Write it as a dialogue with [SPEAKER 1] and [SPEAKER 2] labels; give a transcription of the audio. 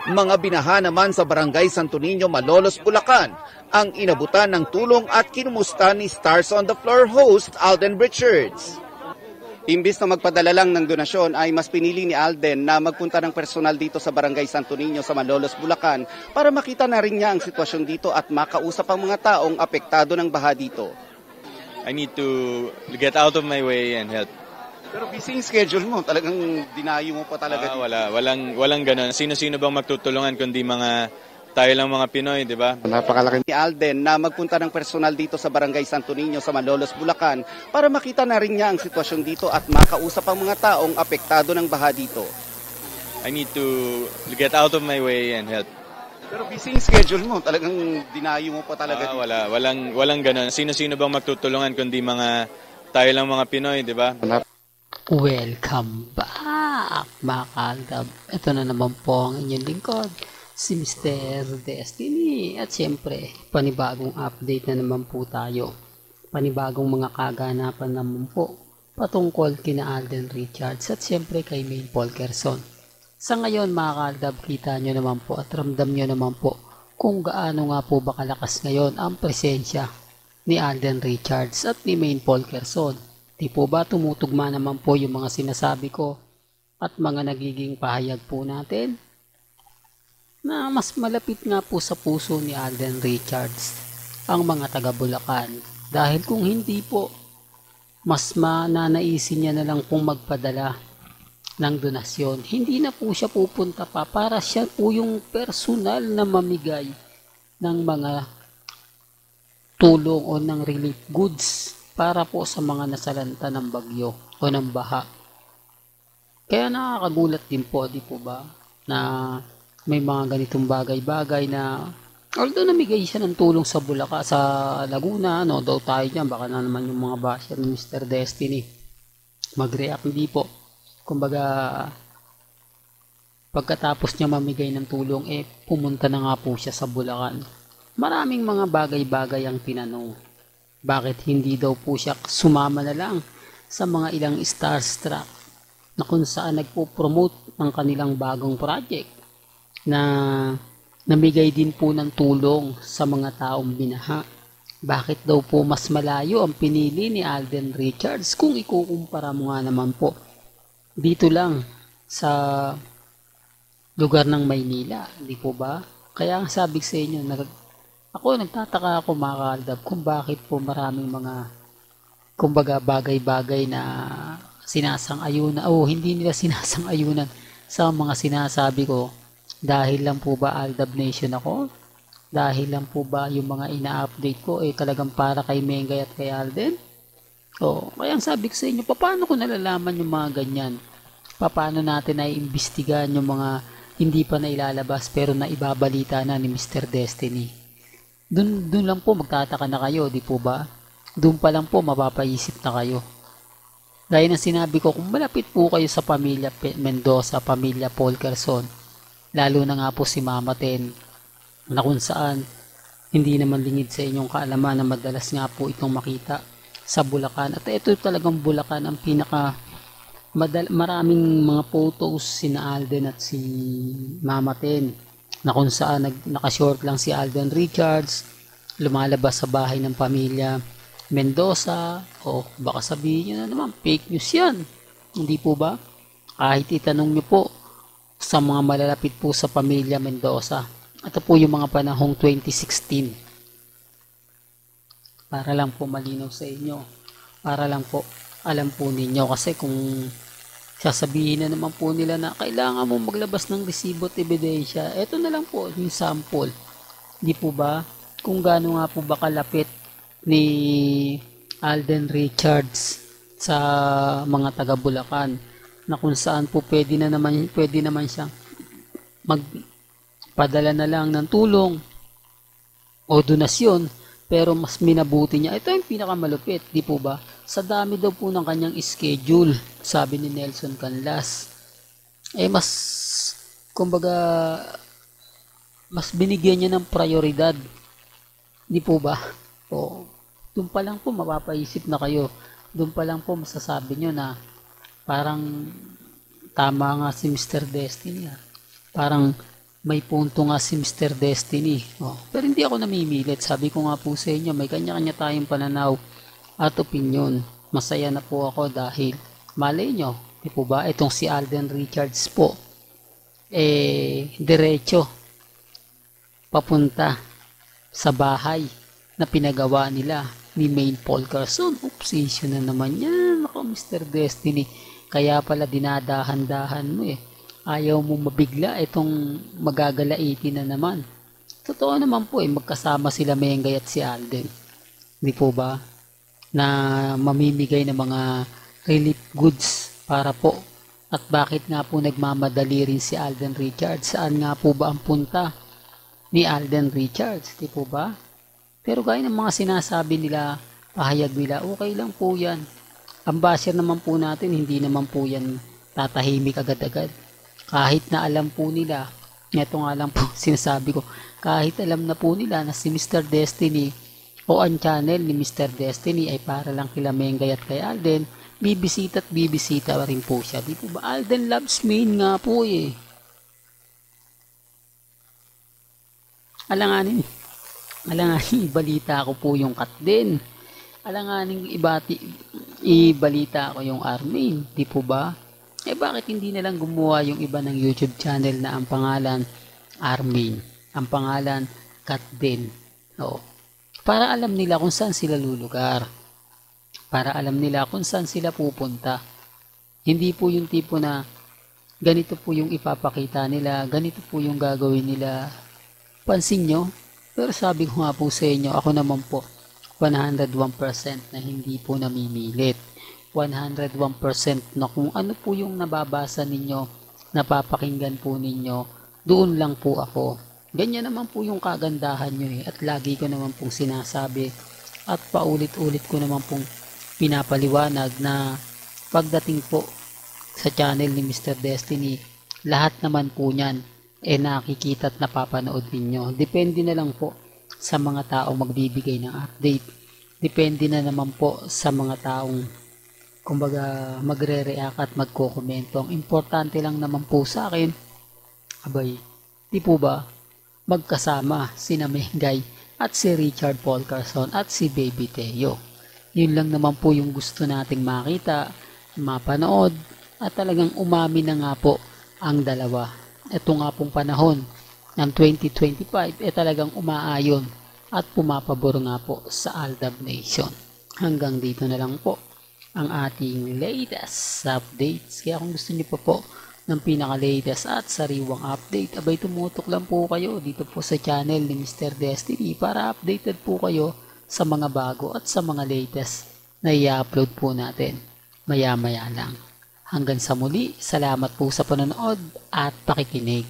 [SPEAKER 1] Mga binaha naman sa Barangay Santo Niño, Malolos, Bulacan ang inabutan ng tulong at kinumusta ni Stars on the Floor host Alden Richards.
[SPEAKER 2] Imbis na magpadala lang ng donasyon ay mas pinili ni Alden na magpunta ng personal dito sa Barangay Santo Niño sa Malolos, Bulacan para makita na rin niya ang sitwasyon dito at makausap ang mga taong apektado ng baha dito.
[SPEAKER 3] I need to get out of my way and help.
[SPEAKER 2] Pero busy yung schedule mo, talagang dinayo mo pa talaga.
[SPEAKER 3] Walang ganun. Sino-sino bang magtutulungan kundi tayo lang mga Pinoy, di ba?
[SPEAKER 2] Napakalaki ni Alden na magpunta ng personal dito sa Barangay Santo Niño sa Malolos, Bulacan para makita na rin niya ang sitwasyon dito at makausap ang mga taong apektado ng baha dito.
[SPEAKER 3] I need to get out of my way and help.
[SPEAKER 2] Pero busy yung schedule mo, talagang dinayo mo pa talaga.
[SPEAKER 3] Walang ganun. Sino-sino bang magtutulungan kundi tayo lang mga Pinoy, di ba?
[SPEAKER 4] Welcome back, mga kaaldab. Ito na naman po ang inyong lingkod, si Mr. Destiny. At syempre, panibagong update na naman po tayo. Panibagong mga kaganapan naman po patungkol kina Alden Richards at syempre kay Maine Polkerson. Sa ngayon, mga kaaldab, kita nyo naman po at ramdam nyo naman po kung gaano nga po ba kalakas ngayon ang presensya ni Alden Richards at ni Maine Polkerson. Di po ba tumutugma naman po yung mga sinasabi ko at mga nagiging pahayag po natin na mas malapit nga po sa puso ni Alden Richards ang mga taga Bulacan, dahil kung hindi po, mas mananaisin niya na lang pong magpadala ng donasyon. Hindi na po siya pupunta pa para siya po yung personal na mamigay ng mga tulong o ng relief goods para po sa mga nasalanta ng bagyo o ng baha. Kaya nakakagulat din po, di po ba, na may mga ganitong bagay-bagay na although namigay siya ng tulong sa Bulacan, sa Laguna, no daw tayo dyan, baka na naman yung mga basher ni Mr. Destiny mag-react. Hindi po. Kumbaga, pagkatapos niya mamigay ng tulong, pumunta na nga po siya sa Bulacan. Maraming mga bagay-bagay ang tinanong. Bakit hindi daw po siya sumama na lang sa mga ilang starstruck na kung saan nagpo-promote ng kanilang bagong project na namigay din po ng tulong sa mga taong binaha. Bakit daw po mas malayo ang pinili ni Alden Richards kung ikukumpara mo nga naman po dito lang sa lugar ng Maynila, di po ba? Kaya ang sabi sa inyo, nagtataka ako, mga kaaldab, kung bakit po maraming mga kumbaga bagay-bagay na sinasang-ayunan o hindi nila sinasang-ayunan sa mga sinasabi ko. Dahil lang po ba Aldab Nation ako? Dahil lang po ba yung mga ina-update ko talagang para kay Mengay at kay Alden? O kaya ang sabi ko sa inyo, paano ko nalalaman yung mga ganyan? Paano natin ay imbestigahan yung mga hindi pa nailalabas pero naibabalita na ni Mr. Destiny? Doon lang po magtataka na kayo, di po ba? Doon pa lang po mapapaisip na kayo. Gaya ng sinabi ko, kung malapit po kayo sa pamilya Mendoza, pamilya Polkerson, lalo na nga po si Mama Ten, na kung saan hindi naman lingid sa inyong kaalaman na madalas nga po itong makita sa Bulacan. At ito talagang Bulacan ang maraming mga photos sina Alden at si Mama Ten, na kung saan nakashort lang si Alden Richards, lumalabas sa bahay ng pamilya Mendoza, o baka sabihin nyo na naman, fake news yan. Hindi po ba? Kahit itanong nyo po sa mga malalapit po sa pamilya Mendoza. Ito po yung mga panahong 2016. Para lang po malinaw sa inyo. Para lang po alam po ninyo, kasi kung sasabihin na naman po nila na kailangan mo maglabas ng resibo at ebidensya, eto na lang po yung sample. Di po ba? Kung gaano nga po ba kalapit ni Alden Richards sa mga taga Bulacan, na kung saan po pwede naman siyang magpadala na lang ng tulong o donasyon, pero mas minabuti niya. Ito yung pinakamalupit, di po ba? Sa dami daw po ng kanyang schedule, sabi ni Nelson Canlas, mas kumbaga mas binigyan niya ng prioridad, di po ba? O doon pa lang po mapapaisip na kayo, doon pa lang po masasabi nyo na parang tama nga si Mr. Destiny. Parang may punto nga si Mr. Destiny. Pero hindi ako namimilit. Sabi ko nga po sa inyo, may kanya-kanya tayong pananaw at opinion. Masaya na po ako dahil malay nyo, di po ba, itong si Alden Richards po, diretso papunta sa bahay na pinagawa nila ni Maine Paul Carson. Obsession na naman yan. Ako, Mr. Destiny. Kaya pala dinadahan-dahan mo Ayaw mo mabigla itong magagalaitin na naman. Totoo naman po magkasama sila Mengay at si Alden. Di po ba? Na mamimigay ng mga relief goods para po. At bakit nga po nagmamadali rin si Alden Richards? Saan nga po ba ang punta ni Alden Richards? Di po ba? Pero gaya ng mga sinasabi nila, pahayag nila, okay lang po yan. Ang basher naman po natin, hindi naman po yan tatahimik agad-agad. Kahit na alam po nila, ito nga lang po sinasabi ko, kahit alam na po nila na si Mr. Destiny o ang channel ni Mr. Destiny ay para lang kila Mengay at kay Alden, bibisita at bibisita rin po siya. Di po ba? Alden loves Maine nga po Alanganin ibalita ko po yung cut din. Alanganin ibalita ko yung Armin. Di po ba? Bakit hindi na lang gumawa yung iba ng YouTube channel na ang pangalan Armin, ang pangalan Kat din. Para alam nila kung saan sila lulugar. Para alam nila kung saan sila pupunta. Hindi po yung tipo na ganito po yung ipapakita nila, ganito po yung gagawin nila. Pansin nyo? Pero sabi ko nga po sa inyo, ako naman po 101% na hindi po namimilit. 101% na kung ano po yung nababasa ninyo, napapakinggan po ninyo, doon lang po ako. Ganyan naman po yung kagandahan nyo at lagi ko naman pong sinasabi at paulit-ulit ko naman pong pinapaliwanag na pagdating po sa channel ni Mr. Destiny, lahat naman po niyan nakikita at napapanood ninyo. Depende na lang po sa mga taong magbibigay ng update. Depende na naman po sa mga taong kumbaga magre-react at magko-komento. Ang importante lang naman po sa akin, di po ba, magkasama si Mengay at si Richard Paul Carson at si Baby Teo. Yun lang naman po yung gusto nating makita, mapanood, at talagang umamin na nga po ang dalawa. Ito nga pong panahon ng 2025 talagang umaayon at pumapabor nga po sa Aldab Nation. Hanggang dito na lang po ang ating latest updates. Kaya kung gusto niyo pa po ng pinaka-latest at sariwang update, tumutok lang po kayo dito po sa channel ni Mr. Destiny para updated po kayo sa mga bago at sa mga latest na i-upload po natin maya-maya lang. Hanggang sa muli, salamat po sa panonood at pakikinig.